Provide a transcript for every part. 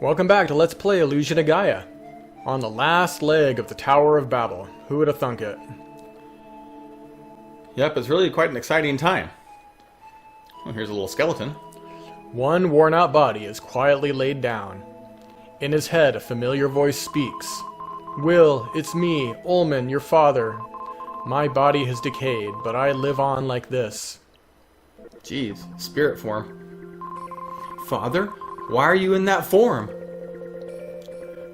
Welcome back to Let's Play Illusion of Gaia. On the last leg of the Tower of Babel. Who would have thunk it? Yep, it's really quite an exciting time. Well, here's a little skeleton. One worn-out body is quietly laid down. In his head, a familiar voice speaks. Will, it's me, Ullman, your father. My body has decayed, but I live on like this. Jeez, spirit form. Father, why are you in that form?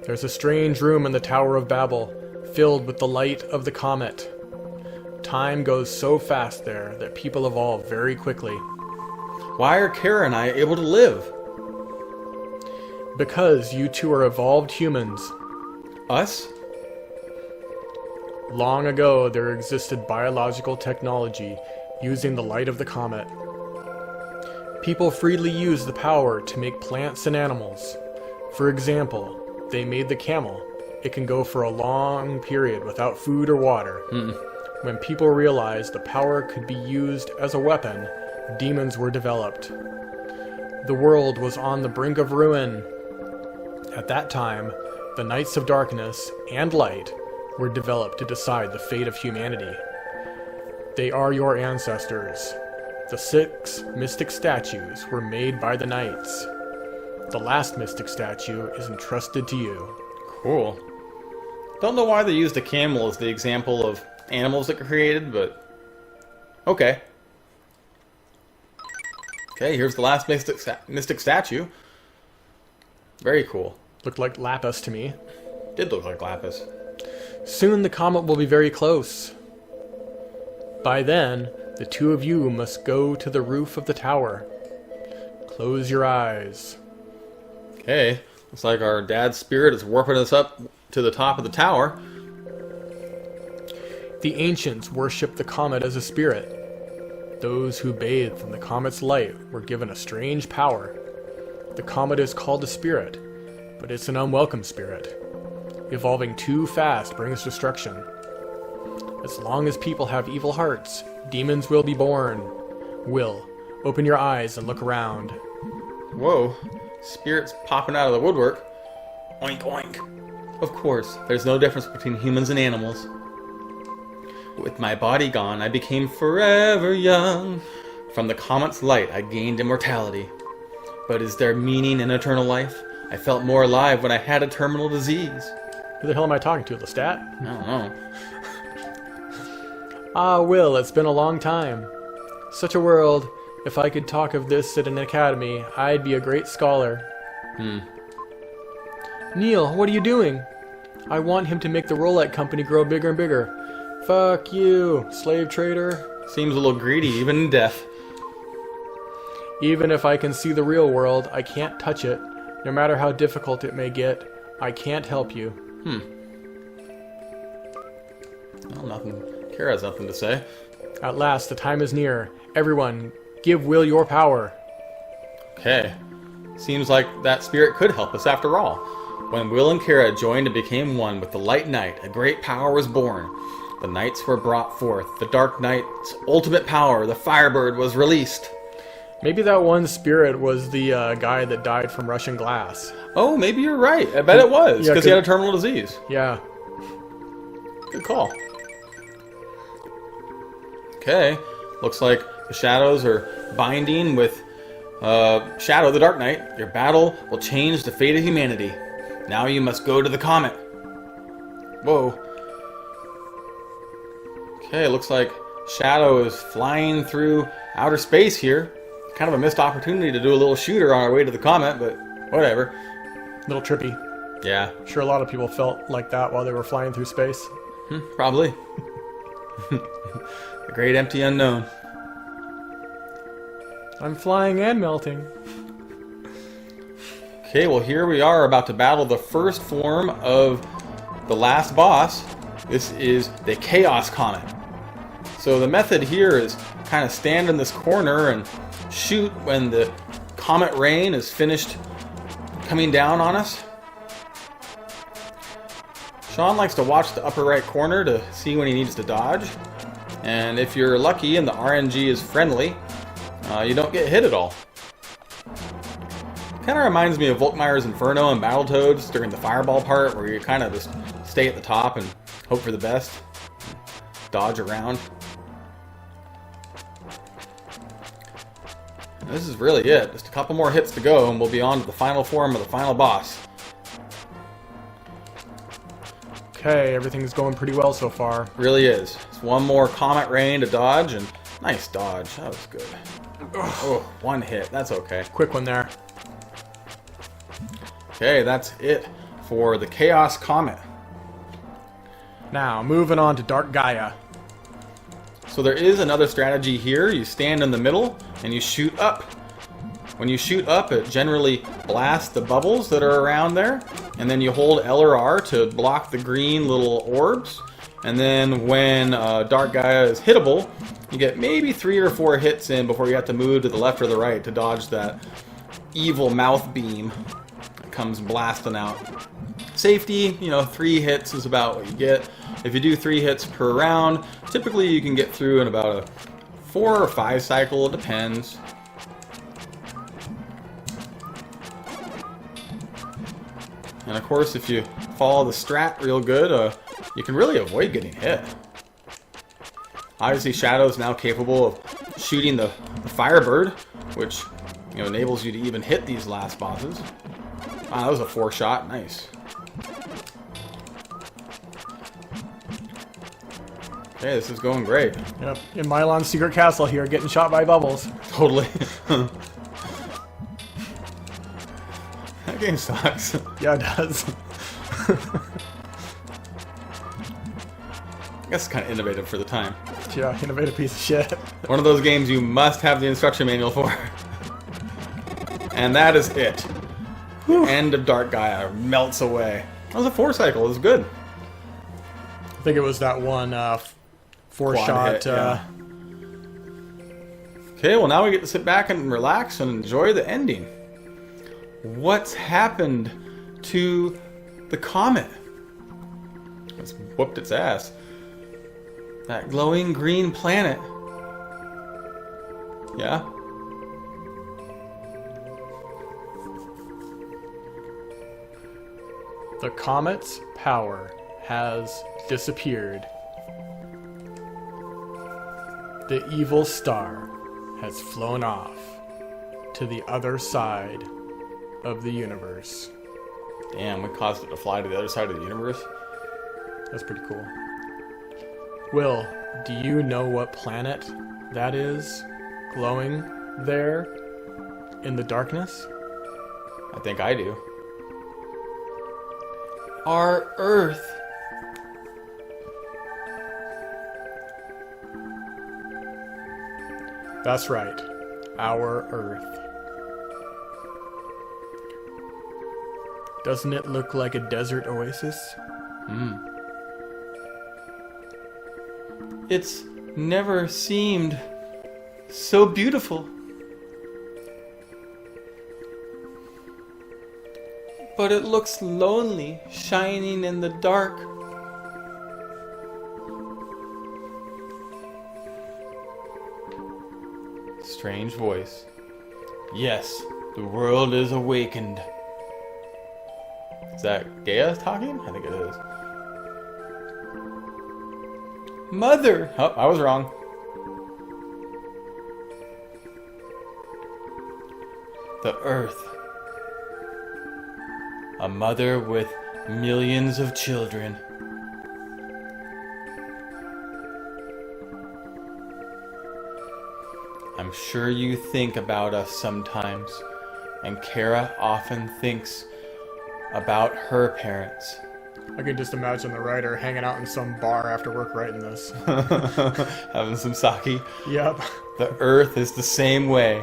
There's a strange room in the Tower of Babel, filled with the light of the comet. Time goes so fast there that people evolve very quickly. Why are Kara and I able to live? Because you two are evolved humans. Us? Long ago, there existed biological technology using the light of the comet. People freely used the power to make plants and animals. For example, they made the camel. It can go for a long period without food or water. When people realized the power could be used as a weapon, demons were developed. The world was on the brink of ruin. At that time, the Knights of Darkness and Light were developed to decide the fate of humanity. They are your ancestors. The 6 mystic statues were made by the Knights. The last mystic statue is entrusted to you. Cool. Don't know why they used a camel as the example of animals that were created, but okay. Okay, here's the last mystic statue. Very cool. Looked like lapis to me. Did look like lapis. Soon the comet will be very close. By then, the two of you must go to the roof of the tower. Close your eyes. Okay, looks like our dad's spirit is warping us up to the top of the tower. The ancients worshipped the comet as a spirit. Those who bathed in the comet's light were given a strange power. The comet is called a spirit, but it's an unwelcome spirit. Evolving too fast brings destruction. As long as people have evil hearts, demons will be born. Will, open your eyes and look around. Whoa, spirits popping out of the woodwork. Oink oink. Of course, there's no difference between humans and animals. With my body gone, I became forever young. From the comet's light, I gained immortality. But is there meaning in eternal life? I felt more alive when I had a terminal disease. Who the hell am I talking to, Lestat? I don't know. Ah, Will, it's been a long time. Such a world. If I could talk of this at an academy, I'd be a great scholar. Neil, what are you doing? I want him to make the Roulette Company grow bigger and bigger. Fuck you, slave trader. Seems a little greedy, even in death. Even if I can see the real world, I can't touch it. No matter how difficult it may get, I can't help you. Well, nothing. Kara has nothing to say. At last, the time is near. Everyone, give Will your power. Okay. Seems like that spirit could help us after all. When Will and Kara joined and became one with the Light Knight, a great power was born. The Knights were brought forth. The Dark Knight's ultimate power, the Firebird, was released. Maybe that one spirit was the guy that died from Russian glass. Oh, maybe you're right. I bet it was, Yeah, because he had a terminal disease. Yeah. Good call. Okay. Looks like the shadows are binding with Shadow, the Dark Knight. Your battle will change the fate of humanity. Now you must go to the comet. Whoa. Okay, looks like Shadow is flying through outer space here. Kind of a missed opportunity to do a little shooter on our way to the comet, but whatever. Little trippy. Yeah. Sure, a lot of people felt like that while they were flying through space. Probably. The great empty unknown. I'm flying and melting. Okay, well here we are about to battle the first form of the last boss. This is the Chaos Comet. So the method here is kind of stand in this corner and shoot when the comet rain is finished coming down on us. Sean likes to watch the upper right corner to see when he needs to dodge. And if you're lucky and the RNG is friendly, you don't get hit at all. Kind of reminds me of Volkmeyer's Inferno and Battletoads during the fireball part, where you kind of just stay at the top and hope for the best. Dodge around. And this is really it. Just a couple more hits to go and we'll be on to the final form of the final boss. Okay, everything's going pretty well so far. Really is. It's one more Comet Rain to dodge, and nice dodge. That was good. Oh, one hit. That's okay. Quick one there. Okay, that's it for the Chaos Comet. Now, moving on to Dark Gaia. So there is another strategy here. You stand in the middle and you shoot up. When you shoot up, it generally blasts the bubbles that are around there. And then you hold L or R to block the green little orbs. And then when Dark Gaia is hittable, you get maybe 3 or 4 hits in before you have to move to the left or the right to dodge that evil mouth beam that comes blasting out. Safety, 3 hits is about what you get. If you do 3 hits per round, typically you can get through in about a 4 or 5 cycle, it depends. And of course, if you follow the strat real good, you can really avoid getting hit. Obviously, Shadow's now capable of shooting the Firebird, which enables you to even hit these last bosses. Ah, that was a 4-shot. Nice. Okay, this is going great. Yep, in Mylon's secret castle here, getting shot by bubbles. Totally. That game sucks. Yeah, it does. I guess it's kind of innovative for the time. Yeah, innovative piece of shit. One of those games you must have the instruction manual for. And that is it. End of Dark Gaia. Melts away. That was a 4-cycle. It was good. I think it was that one 4-shot. Hit, yeah. Okay, well now we get to sit back and relax and enjoy the ending. What's happened to the comet? It's whooped its ass. That glowing green planet. Yeah? The comet's power has disappeared. The evil star has flown off to the other side of the universe. Damn, we caused it to fly to the other side of the universe. That's pretty cool. Will, do you know what planet that is glowing there in the darkness? I think I do. Our Earth. That's right. Our Earth. Doesn't it look like a desert oasis? It's never seemed so beautiful. But it looks lonely, shining in the dark. Strange voice. Yes, the world is awakened. Is that Gaia talking? I think it is. Mother! Oh, I was wrong. The Earth. A mother with millions of children. I'm sure you think about us sometimes, and Kara often thinks about her parents. I can just imagine the writer hanging out in some bar after work writing this. Having some sake. Yep. The Earth is the same way.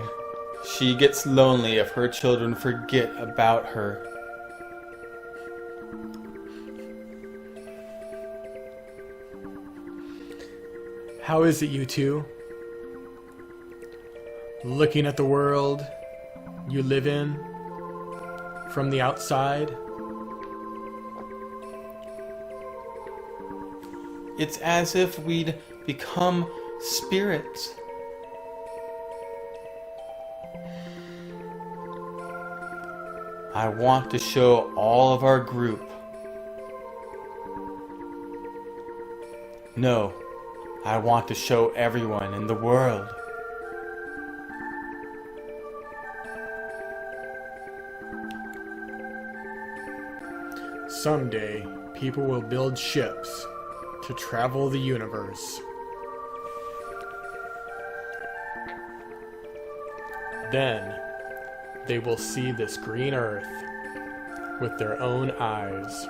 She gets lonely if her children forget about her. How is it, you two? Looking at the world you live in from the outside? It's as if we'd become spirits. I want to show all of our group. No, I want to show everyone in the world. Someday, people will build ships to travel the universe. Then, they will see this green earth with their own eyes.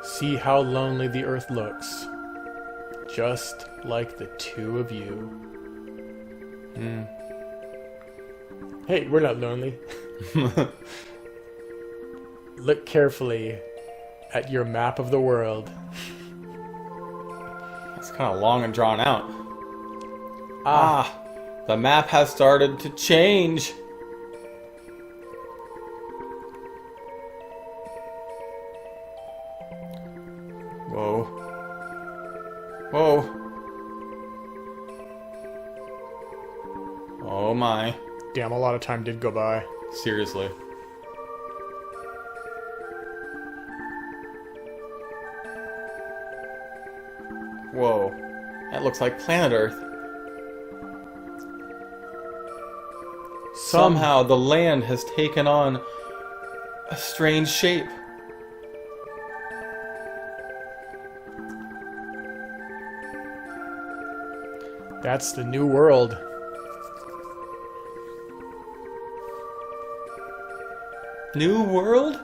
See how lonely the earth looks, just like the two of you. Hey, we're not lonely. Look carefully at your map of the world. It's kind of long and drawn out. The map has started to change. Whoa. Whoa. Oh my. Damn, a lot of time did go by. Seriously. Whoa. That looks like planet Earth. Somehow the land has taken on a strange shape. That's the new world. New world?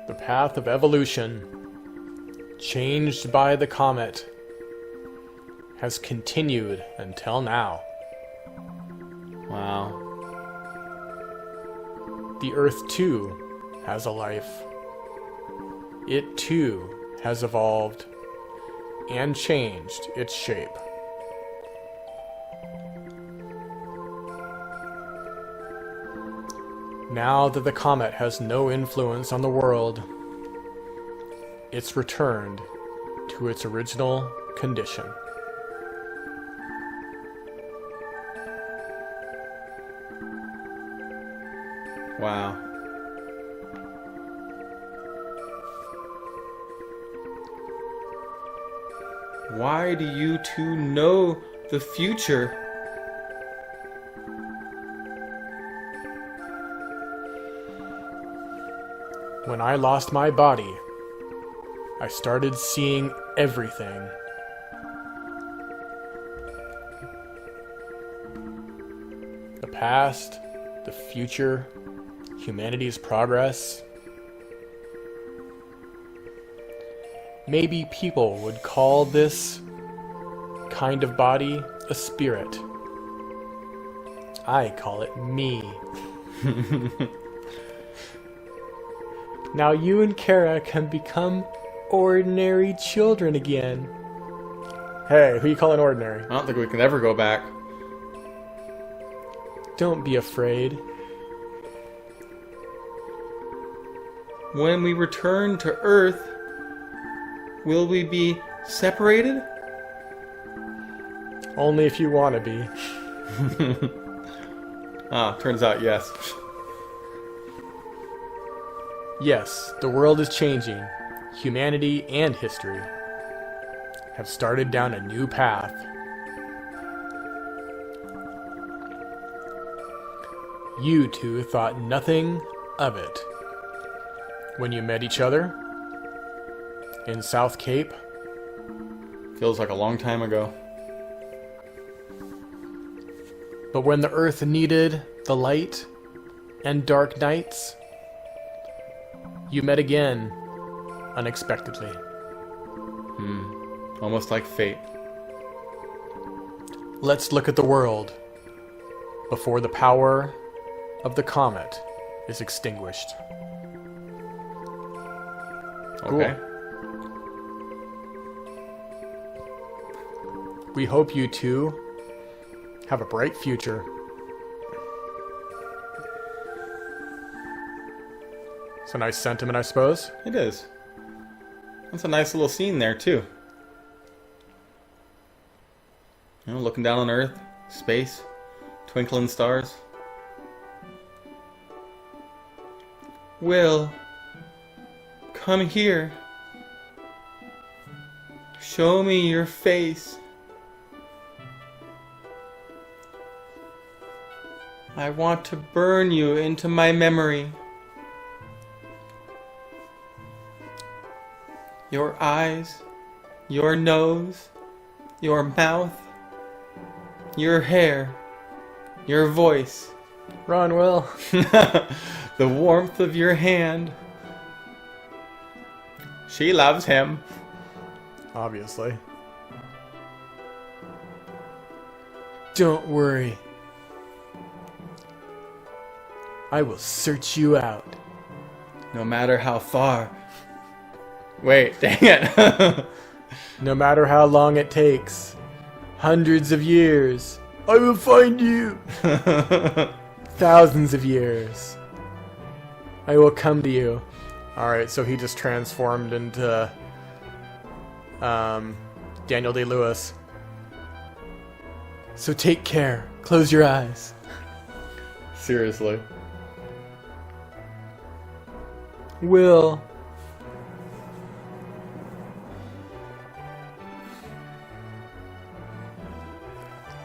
The path of evolution, changed by the comet, has continued until now. Wow. The Earth, too, has a life. It, too, has evolved and changed its shape. Now that the comet has no influence on the world, it's returned to its original condition. Wow. Why do you two know the future? When I lost my body, I started seeing everything. The past, the future, humanity's progress. Maybe people would call this kind of body a spirit. I call it me. Now you and Kara can become ordinary children again. Hey, who you calling ordinary? I don't think we can ever go back. Don't be afraid. When we return to Earth, will we be separated? Only if you want to be. Turns out yes. Yes, the world is changing. Humanity and history have started down a new path. You two thought nothing of it when you met each other in South Cape. Feels like a long time ago. But when the Earth needed the light and dark nights, you met again, unexpectedly. Almost like fate. Let's look at the world before the power of the comet is extinguished. Okay. We hope you two have a bright future. It's a nice sentiment, I suppose. It is. That's a nice little scene there, too. You know, looking down on Earth, space, twinkling stars. Will, come here. Show me your face. I want to burn you into my memory. Your eyes, your nose, your mouth, your hair, your voice. Run, Will. The warmth of your hand. She loves him. Obviously. Don't worry. I will search you out. No matter how far. Wait, dang it. No matter how long it takes. Hundreds of years. I will find you. Thousands of years. I will come to you. Alright, so he just transformed into Daniel Day-Lewis. So take care. Close your eyes. Seriously. Will.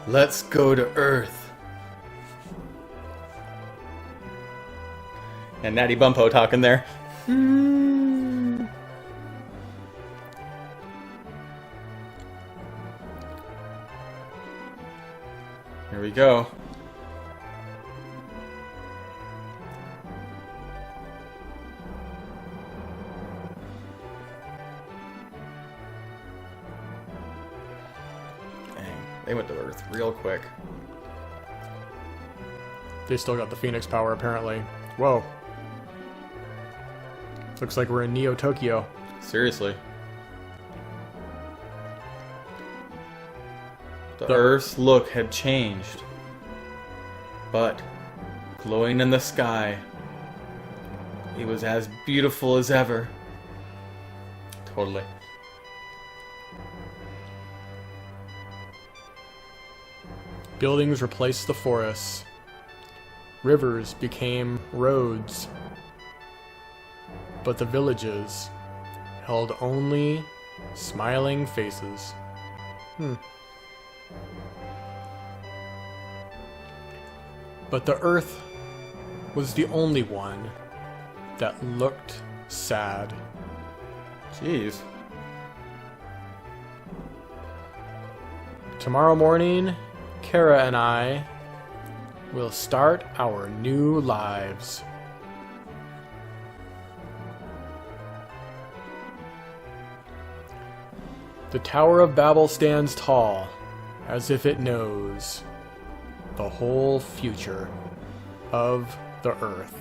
Let's go to Earth. And Natty Bumpo talking there. Here we go. They went to Earth real quick. They still got the Phoenix power, apparently. Whoa. Looks like we're in Neo Tokyo. Seriously. The Earth's look had changed. But, glowing in the sky, it was as beautiful as ever. Totally. Buildings replaced the forests. Rivers became roads. But the villages held only smiling faces. But the earth was the only one that looked sad. Jeez. Tomorrow morning, Kara and I will start our new lives. The Tower of Babel stands tall, as if it knows the whole future of the Earth.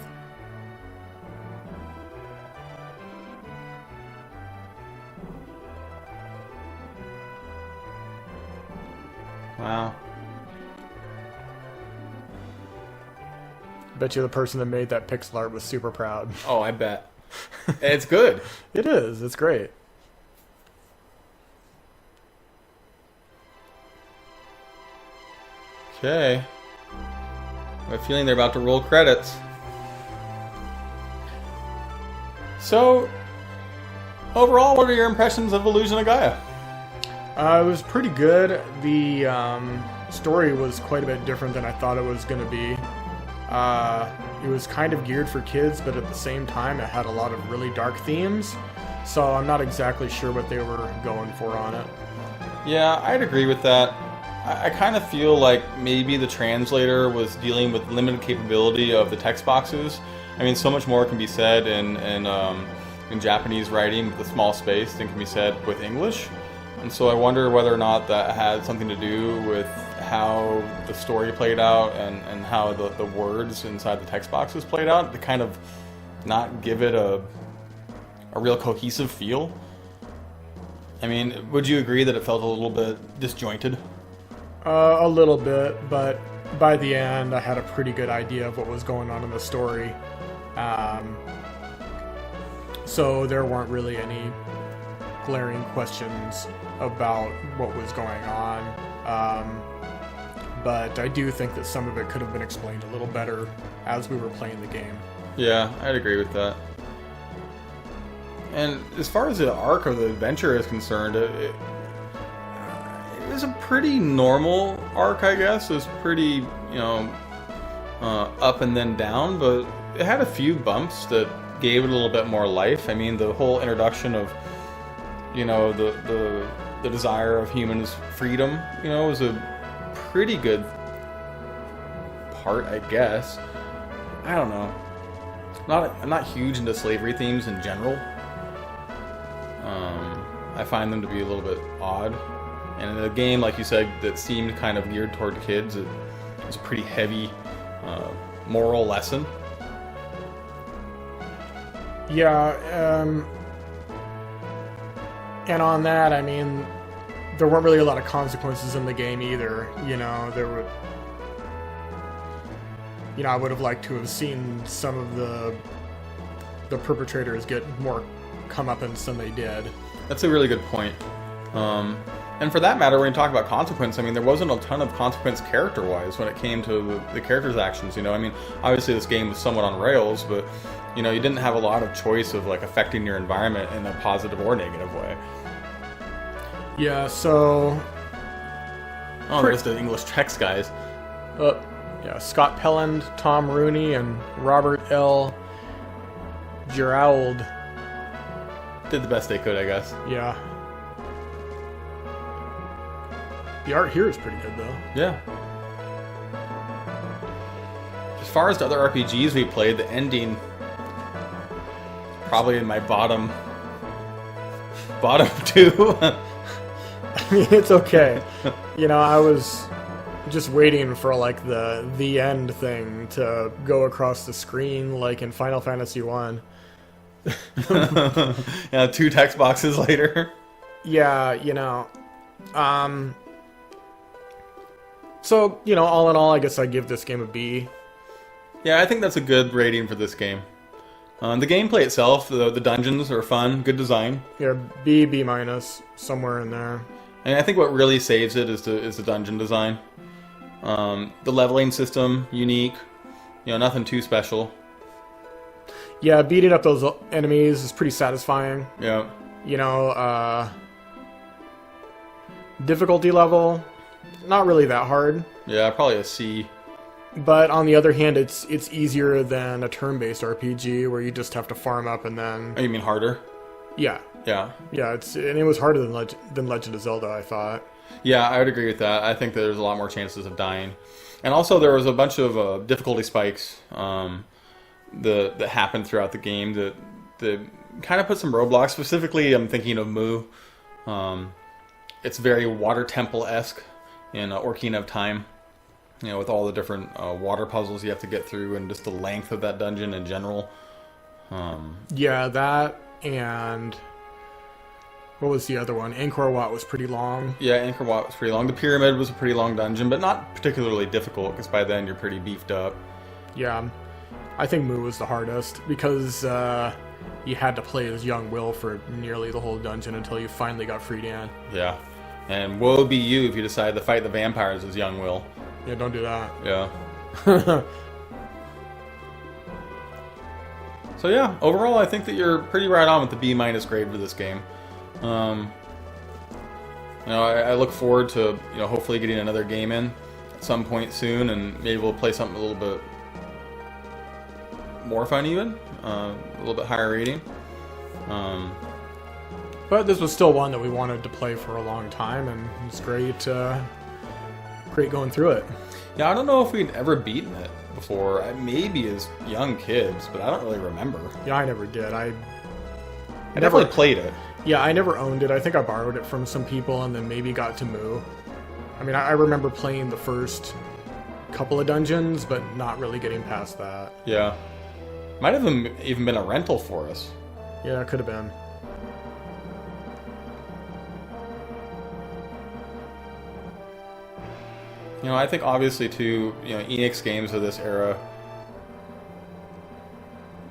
Wow. Bet you the person that made that pixel art was super proud. Oh, I bet. It's good. It is. It's great. Okay. I have a feeling they're about to roll credits. So, overall, what are your impressions of Illusion of Gaia? It was pretty good. The story was quite a bit different than I thought it was going to be. It was kind of geared for kids, but at the same time, it had a lot of really dark themes. So I'm not exactly sure what they were going for on it. Yeah, I'd agree with that. I kind of feel like maybe the translator was dealing with limited capability of the text boxes. I mean, so much more can be said in Japanese writing with a small space than can be said with English. And so I wonder whether or not that had something to do with how the story played out and how the words inside the text boxes played out to kind of not give it a real cohesive feel. I mean, would you agree that it felt a little bit disjointed? A little bit, but by the end, I had a pretty good idea of what was going on in the story. So there weren't really any glaring questions about what was going on. But I do think that some of it could have been explained a little better as we were playing the game. Yeah, I'd agree with that. And as far as the arc of the adventure is concerned, it was a pretty normal arc, I guess. It was pretty, up and then down, but it had a few bumps that gave it a little bit more life. I mean, the whole introduction of, the desire of humans' freedom, was a pretty good part, I guess. I don't know. I'm not huge into slavery themes in general. I find them to be a little bit odd. And in a game, like you said, that seemed kind of geared toward kids, it was a pretty heavy moral lesson. Yeah, and on that, I mean, there weren't really a lot of consequences in the game either. There were... I would have liked to have seen some of the perpetrators get more comeuppance than they did. That's a really good point. And for that matter, when you talk about consequence, I mean, there wasn't a ton of consequence character-wise when it came to the characters' actions, I mean, obviously this game was somewhat on rails, but, you didn't have a lot of choice of, affecting your environment in a positive or negative way. Yeah, so... Oh, there's the English text guys. Yeah, Scott Pelland, Tom Rooney, and Robert L. Gerald did the best they could, I guess. Yeah. The art here is pretty good, though. Yeah. As far as the other RPGs we played, the ending probably in my bottom two. I mean, it's okay. I was just waiting for the end thing to go across the screen like in Final Fantasy 1. Yeah, 2 text boxes later. Yeah, so, all in all, I guess I give this game a B. Yeah, I think that's a good rating for this game. The gameplay itself, the dungeons are fun, good design. Yeah, B minus, somewhere in there. And I think what really saves it is the dungeon design. The leveling system, unique. Nothing too special. Yeah, beating up those enemies is pretty satisfying. Yeah. Difficulty level, not really that hard. Yeah, probably a C. But on the other hand, it's easier than a turn-based RPG where you just have to farm up and then... Oh, you mean harder? Yeah. Yeah. Yeah, and it was harder than Legend of Zelda, I thought. Yeah, I would agree with that. I think that there's a lot more chances of dying. And also there was a bunch of difficulty spikes that happened throughout the game that kind of put some roadblocks. Specifically, I'm thinking of Mu. It's very Water Temple-esque in Ocarina of Time. With all the different water puzzles you have to get through and just the length of that dungeon in general. Yeah, that and... What was the other one? Angkor Wat was pretty long. Yeah, Angkor Wat was pretty long. The Pyramid was a pretty long dungeon, but not particularly difficult, because by then you're pretty beefed up. Yeah, I think Mu was the hardest, because you had to play as young Will for nearly the whole dungeon until you finally got Freedan. Yeah, and woe be you if you decide to fight the vampires as young Will. Yeah, don't do that. Yeah. So yeah, overall I think that you're pretty right on with the B- grade for this game. I look forward to hopefully getting another game in at some point soon, and maybe we'll play something a little bit more fun, even a little bit higher rating. But this was still one that we wanted to play for a long time, and it's great. Great going through it. Yeah, I don't know if we'd ever beaten it before. Maybe as young kids, but I don't really remember. Yeah, I never did. I definitely played it. Yeah, I never owned it. I think I borrowed it from some people and then maybe got to Mu. I mean, I remember playing the first couple of dungeons, but not really getting past that. Yeah. Might have even been a rental for us. Yeah, it could have been. I think obviously too, Enix games of this era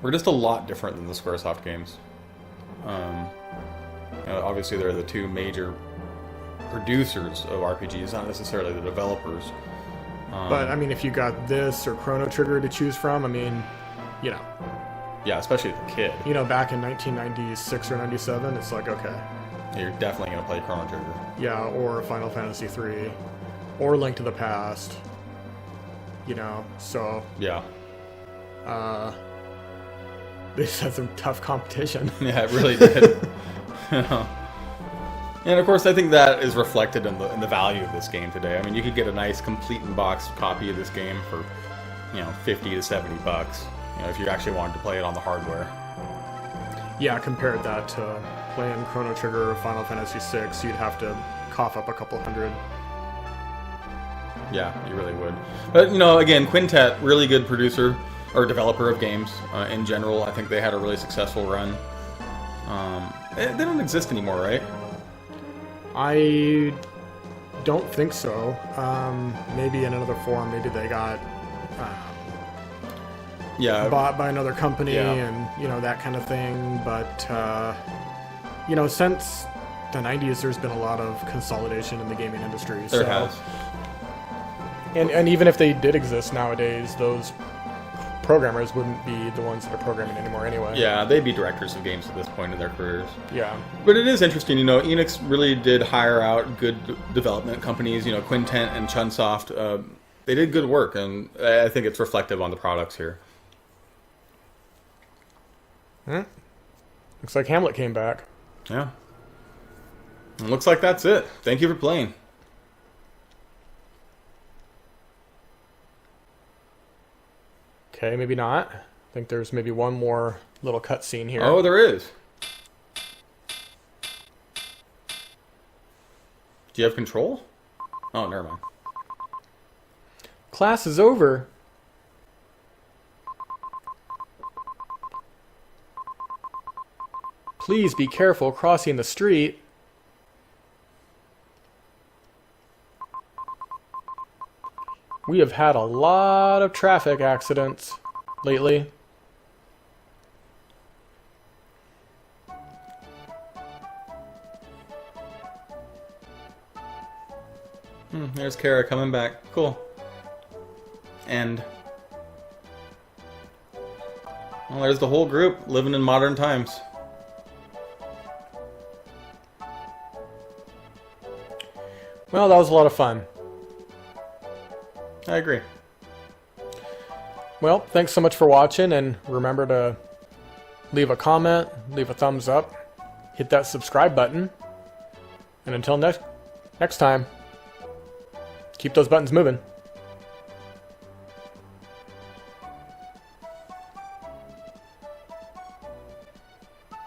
were just a lot different than the Squaresoft games. Obviously they're the two major producers of RPGs, not necessarily the developers. But I mean, if you got this or Chrono Trigger to choose from, I mean, you know. Yeah, especially as a kid. You know, back in 1996 or 97, it's like, okay. You're definitely going to play Chrono Trigger. Yeah, or Final Fantasy 3, or Link to the Past. You know, so. Yeah. They just had some tough competition. Yeah, it really did. And of course, I think that is reflected in the value of this game today. I mean, you could get a nice complete in-box copy of this game for, you know, $50 to $70. You know, if you actually wanted to play it on the hardware. Yeah, compared that to playing Chrono Trigger or Final Fantasy VI, you'd have to cough up a couple hundred. Yeah, you really would. But, you know, again, Quintet, really good producer or developer of games in general. I think they had a really successful run. They don't exist anymore, right? I don't think so. Maybe in another form. Maybe they got bought by another company and, you know, that kind of thing. But, you know, since the 90s, there's been a lot of consolidation in the gaming industry. There has. And even if they did exist nowadays, those programmers wouldn't be the ones that are programming anymore anyway. Yeah, they'd be directors of games at this point in their careers. Yeah. But it is interesting, you know, Enix really did hire out good development companies, you know, Quintet and Chunsoft. They did good work, and I think it's reflective on the products here. Looks like Hamlet came back. Yeah. And looks like that's it. Thank you for playing. Okay, maybe not. I think there's maybe one more little cutscene here. Oh, there is. Do you have control? Oh, never mind. Class is over. Please be careful crossing the street. We have had a lot of traffic accidents lately. There's Kara coming back. Cool. And well, there's the whole group living in modern times. Well, that was a lot of fun. I agree. Well, thanks so much for watching, and remember to leave a comment, leave a thumbs up, hit that subscribe button, and until next time, keep those buttons moving.